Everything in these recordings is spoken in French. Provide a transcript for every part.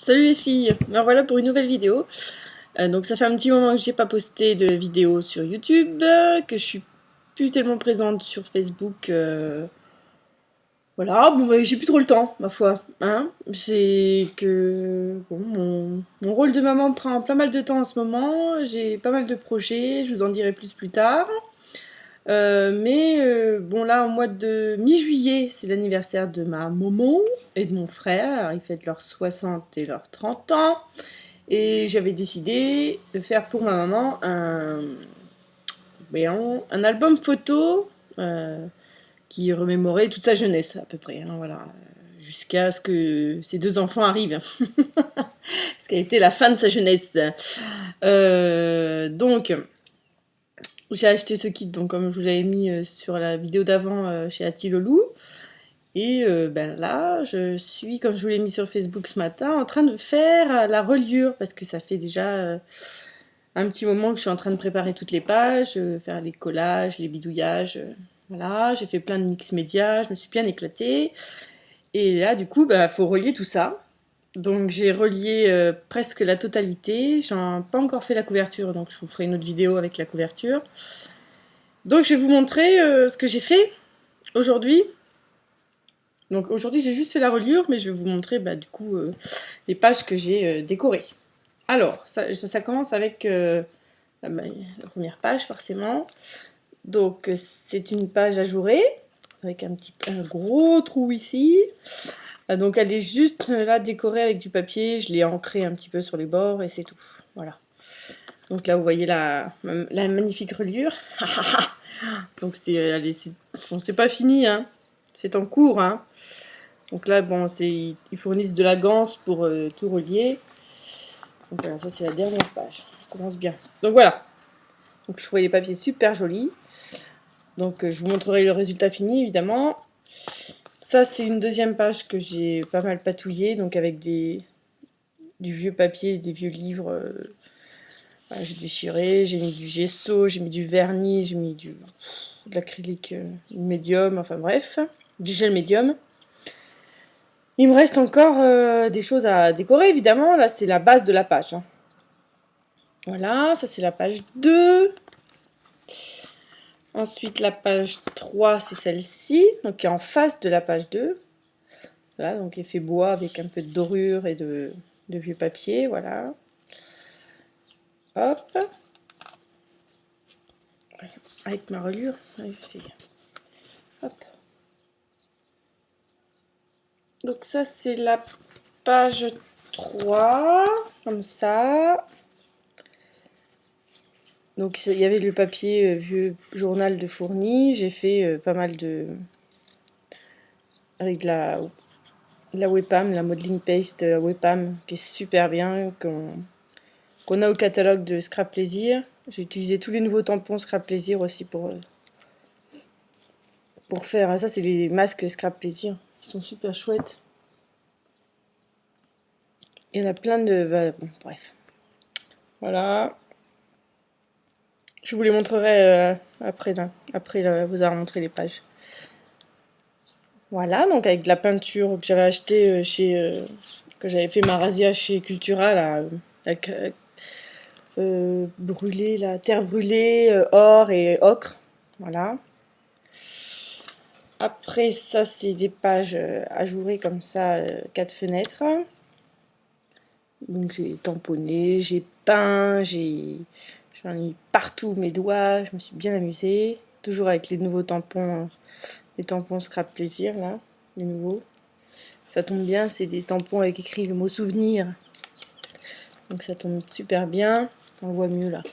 Salut les filles, me voilà pour une nouvelle vidéo. Donc ça fait un petit moment que j'ai pas posté de vidéo sur YouTube, que je suis plus tellement présente sur Facebook. Voilà, bon bah, j'ai plus trop le temps, ma foi. Hein, c'est que bon, mon rôle de maman prend pas mal de temps en ce moment. J'ai pas mal de projets, je vous en dirai plus tard. Bon là, au mois de mi-juillet, c'est l'anniversaire de ma maman et de mon frère. Alors, ils fêtent leurs 60 et leurs 30 ans. Et j'avais décidé de faire pour ma maman un album photo qui remémorait toute sa jeunesse à peu près. Hein, voilà. Jusqu'à ce que ses deux enfants arrivent. Ce qui a été la fin de sa jeunesse. Donc, j'ai acheté ce kit, donc, comme je vous l'avais mis sur la vidéo d'avant chez Atilolou. Et là, je suis, comme je vous l'ai mis sur Facebook ce matin, en train de faire la reliure, parce que ça fait déjà un petit moment que je suis en train de préparer toutes les pages, faire les collages, les bidouillages. Voilà, j'ai fait plein de mix médias, je me suis bien éclatée. Et là, du coup, faut relier tout ça. Donc j'ai relié presque la totalité. J'ai pas encore fait la couverture, donc je vous ferai une autre vidéo avec la couverture. Donc je vais vous montrer ce que j'ai fait aujourd'hui. Donc aujourd'hui j'ai juste fait la reliure, mais je vais vous montrer du coup les pages que j'ai décorées. Alors, ça commence avec la première page forcément. Donc c'est une page ajourée avec un gros trou ici. Donc elle est juste là décorée avec du papier. Je l'ai ancrée un petit peu sur les bords et c'est tout. Voilà. Donc là vous voyez la magnifique reliure. Donc c'est pas fini, hein. C'est en cours, hein. Donc là bon ils fournissent de la ganse pour tout relier. Donc voilà, ça c'est la dernière page. On commence bien. Donc voilà. Donc je trouvais les papiers super jolis. Donc je vous montrerai le résultat fini évidemment. Ça c'est une deuxième page que j'ai pas mal patouillée, donc avec du vieux papier, des vieux livres. Voilà, j'ai déchiré, j'ai mis du gesso, j'ai mis du vernis, j'ai mis de l'acrylique médium, enfin bref, du gel médium. Il me reste encore des choses à décorer évidemment. Là c'est la base de la page. Hein. Voilà, ça c'est la page 2. Ensuite, la page 3, c'est celle-ci, donc qui est en face de la page 2. Voilà, donc effet bois avec un peu de dorure et de vieux papier, voilà. Hop. Avec ma reliure. Hop. Donc ça, c'est la page 3, comme ça. Donc il y avait le papier vieux journal de Fourni. J'ai fait pas mal de... avec de la Wepam, la modeling paste Wepam, qui est super bien, qu'on a au catalogue de Scrap Plaisir. J'ai utilisé tous les nouveaux tampons Scrap Plaisir aussi pour faire... Ça, c'est les masques Scrap Plaisir. Ils sont super chouettes. Il y en a plein de... bon, bref. Voilà. Je vous les montrerai après vous avoir montré les pages. Voilà, donc avec de la peinture que j'avais achetée que j'avais fait ma razzia chez Cultura, là, avec brûlée, la terre brûlée, or et ocre. Voilà. Après ça, c'est des pages ajourées comme ça, 4 fenêtres. Donc j'ai tamponné, j'ai peint, j'en ai mis partout mes doigts, je me suis bien amusée. Toujours avec les nouveaux tampons, les tampons Scrap Plaisir là, les nouveaux. Ça tombe bien, c'est des tampons avec écrit le mot souvenir. Donc ça tombe super bien, on le voit mieux là.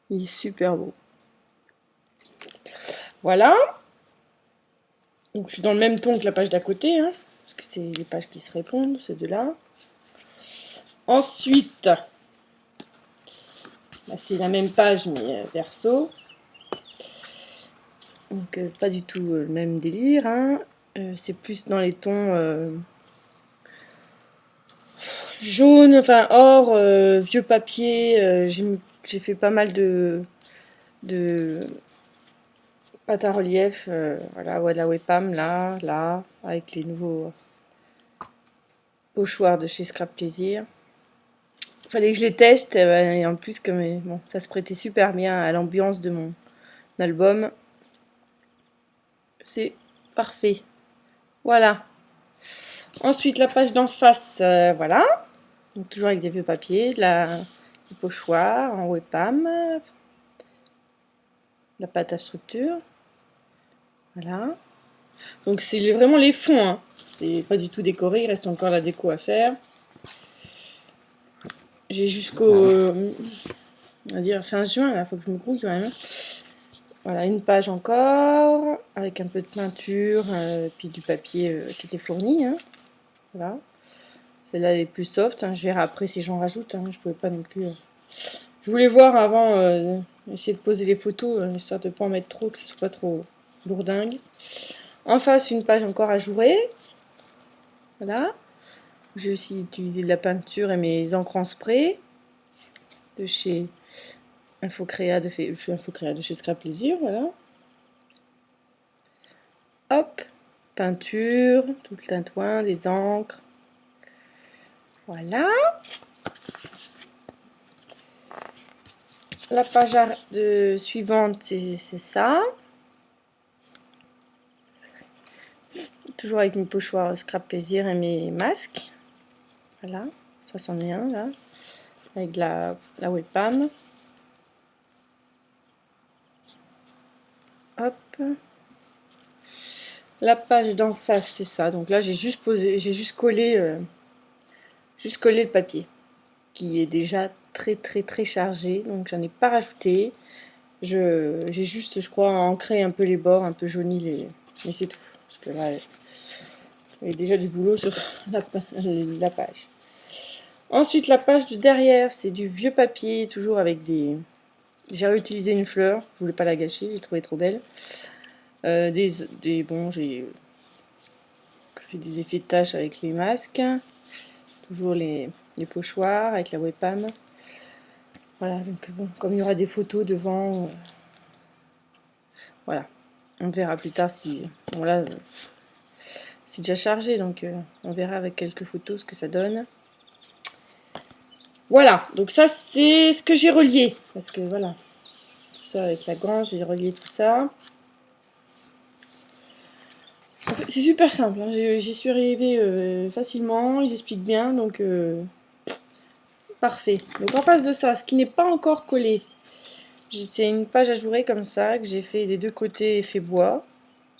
Il est super beau. Voilà. Donc je suis dans le même ton que la page d'à côté, hein, parce que c'est les pages qui se répondent, ces deux-là. Ensuite, c'est la même page mais verso. Donc pas du tout le même délire. Hein. C'est plus dans les tons jaune, enfin or, vieux papier. J'ai fait pas mal de pâte à relief. Voilà, ouais, la Wepam là, avec les nouveaux pochoirs de chez Scrap Plaisir. Fallait que je les teste, et en plus, comme bon, ça se prêtait super bien à l'ambiance de mon album. C'est parfait. Voilà. Ensuite, la page d'en face, voilà. Donc, toujours avec des vieux papiers, du pochoir en webpam, la pâte à structure. Voilà. Donc, c'est vraiment les fonds. Hein. C'est pas du tout décoré, il reste encore la déco à faire. J'ai jusqu'au, on va dire, fin juin, là, faut que je me grouille quand même. Voilà, une page encore, avec un peu de peinture, puis du papier qui était fourni. Hein. Voilà. Celle-là est plus soft, hein. Je verrai après si j'en rajoute. Hein. Je pouvais pas non plus. Je voulais voir avant, essayer de poser les photos, histoire de ne pas en mettre trop, que ce soit pas trop lourdingue. En face, une page encore ajourée. Voilà. J'ai aussi utilisé de la peinture et mes encres en spray de chez Infocréa de chez Scrap Plaisir. Voilà. Hop, peinture, tout le tintouin, des encres. Voilà. La page suivante, c'est ça. Toujours avec mes pochoirs Scrap Plaisir et mes masques. Voilà, ça c'en est un là. Avec la webcam. Hop. La page d'en face, c'est ça. Donc là, j'ai juste collé le papier, qui est déjà très chargé. Donc j'en ai pas rajouté. J'ai juste, je crois, ancré un peu les bords, un peu jauni mais c'est tout. Parce que là, il y a déjà du boulot sur la page. Ensuite, la page de derrière, c'est du vieux papier, toujours avec des... J'ai réutilisé une fleur, je voulais pas la gâcher, j'ai trouvé trop belle. Bon, j'ai fait des effets de tâches avec les masques. Toujours les pochoirs avec la webcam. Voilà, donc bon, comme il y aura des photos devant, voilà. On verra plus tard si... Bon là, c'est déjà chargé, donc on verra avec quelques photos ce que ça donne. Voilà, donc ça c'est ce que j'ai relié. Parce que voilà, tout ça avec la grange, j'ai relié tout ça. C'est super simple, hein. J'y suis arrivée facilement, ils expliquent bien, donc parfait. Donc en face de ça, ce qui n'est pas encore collé, c'est une page ajourée comme ça, que j'ai fait des deux côtés effet bois.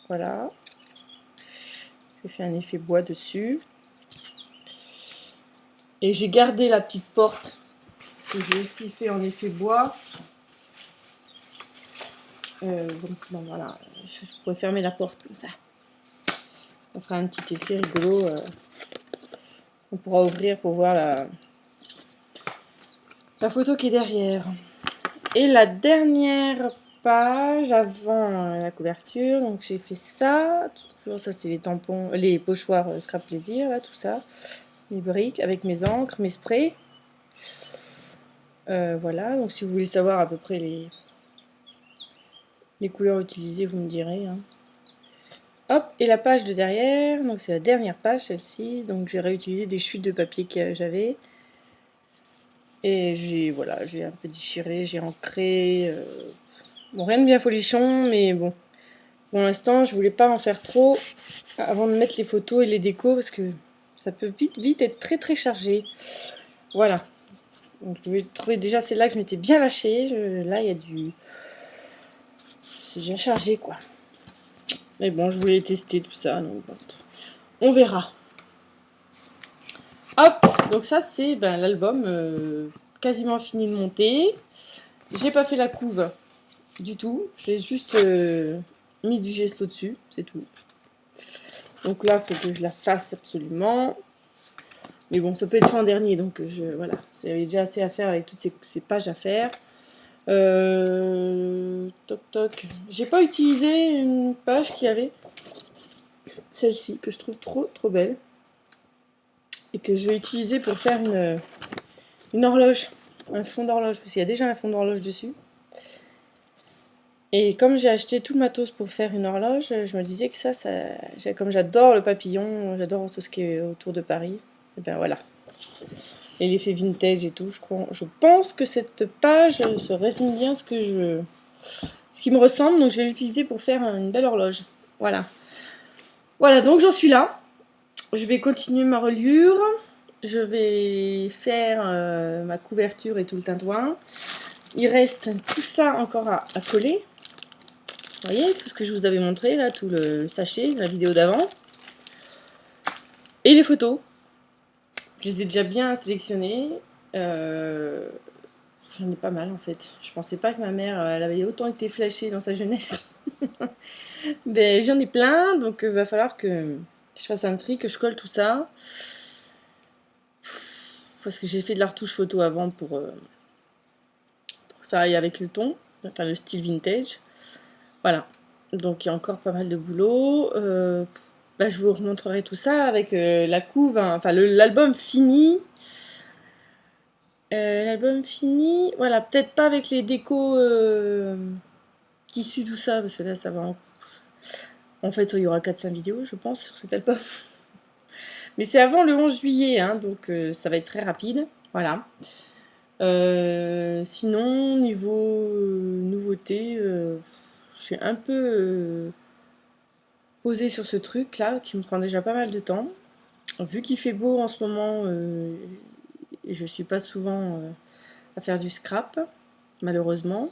Voilà. J'ai fait un effet bois dessus. Et j'ai gardé la petite porte, que j'ai aussi fait en effet bois. Bon, voilà, je pourrais fermer la porte comme ça. Ça fera un petit effet rigolo. On pourra ouvrir pour voir la photo qui est derrière. Et la dernière page avant la couverture, donc j'ai fait ça. Toujours ça, c'est les tampons, les pochoirs Scrap Plaisir, là, tout ça. Les briques avec mes encres, mes sprays. Voilà, donc si vous voulez savoir à peu près les couleurs utilisées, vous me direz. Hein. Hop, et la page de derrière, donc c'est la dernière page, celle-ci. Donc j'ai réutilisé des chutes de papier que j'avais. Et j'ai un peu déchiré, j'ai ancré. Bon, rien de bien folichon, mais bon. Pour l'instant, je voulais pas en faire trop avant de mettre les photos et les décos parce que ça peut vite être très chargé. Voilà. Donc je vais trouver déjà celle-là que je m'étais bien lâchée. Là, il y a du... C'est bien chargé, quoi. Mais bon, je voulais tester tout ça, donc bon. On verra. Hop, donc ça c'est l'album quasiment fini de monter. J'ai pas fait la couve du tout. J'ai juste mis du gesso dessus, c'est tout. Donc là, il faut que je la fasse absolument. Mais bon, ça peut être fait en dernier, donc voilà. J'avais déjà assez à faire avec toutes ces pages à faire. Toc. J'ai pas utilisé une page qui avait celle-ci, que je trouve trop belle. Et que je vais utiliser pour faire une horloge. Un fond d'horloge, parce qu'il y a déjà un fond d'horloge dessus. Et comme j'ai acheté tout le matos pour faire une horloge, je me disais que comme j'adore le papillon, j'adore tout ce qui est autour de Paris. Et ben voilà. Et l'effet vintage et tout, je pense que cette page se résume bien ce qui me ressemble, donc je vais l'utiliser pour faire une belle horloge. Voilà. Voilà, donc j'en suis là. Je vais continuer ma reliure. Je vais faire ma couverture et tout le tintouin. Il reste tout ça encore à coller. Vous voyez, tout ce que je vous avais montré, là, tout le sachet, la vidéo d'avant. Et les photos. Je les ai déjà bien sélectionnées. J'en ai pas mal en fait. Je pensais pas que ma mère, elle avait autant été flashée dans sa jeunesse. Mais j'en ai plein, donc va falloir que je fasse un tri, que je colle tout ça. Parce que j'ai fait de la retouche photo avant pour que ça aille avec le ton, enfin le style vintage. Voilà. Donc il y a encore pas mal de boulot. Je vous remontrerai tout ça avec la couve, hein, enfin l'album fini. L'album fini, voilà, peut-être pas avec les décos tissus, tout ça, parce que là ça va. En fait, il y aura 4-5 vidéos, je pense, sur cet album. Mais c'est avant le 11 juillet, hein, donc ça va être très rapide. Voilà. Sinon, niveau nouveauté, je suis un peu posée sur ce truc là qui me prend déjà pas mal de temps. Vu qu'il fait beau en ce moment, et je suis pas souvent à faire du scrap, malheureusement.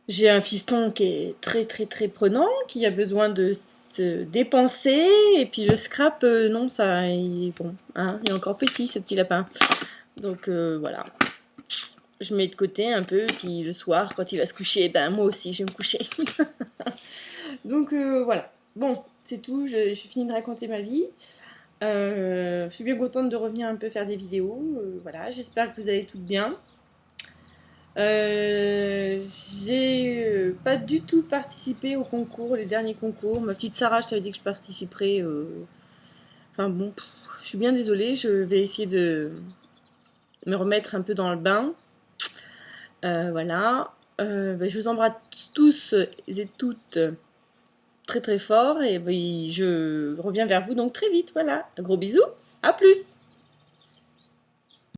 J'ai un fiston qui est très très très prenant, qui a besoin de se dépenser, et puis le scrap, non, ça, il est bon, hein, il est encore petit ce petit lapin. Donc voilà, je mets de côté un peu, puis le soir, quand il va se coucher, ben moi aussi je vais me coucher. Donc voilà, bon, c'est tout, j'ai fini de raconter ma vie. Je suis bien contente de revenir un peu faire des vidéos, voilà, j'espère que vous allez toutes bien. J'ai pas du tout participé au concours, les derniers concours. Ma petite Sarah, je t'avais dit que je participerais. Enfin bon, je suis bien désolée. Je vais essayer de me remettre un peu dans le bain. Voilà. Je vous embrasse tous et toutes très très fort. Et je reviens vers vous donc très vite. Voilà. Un gros bisou. À plus.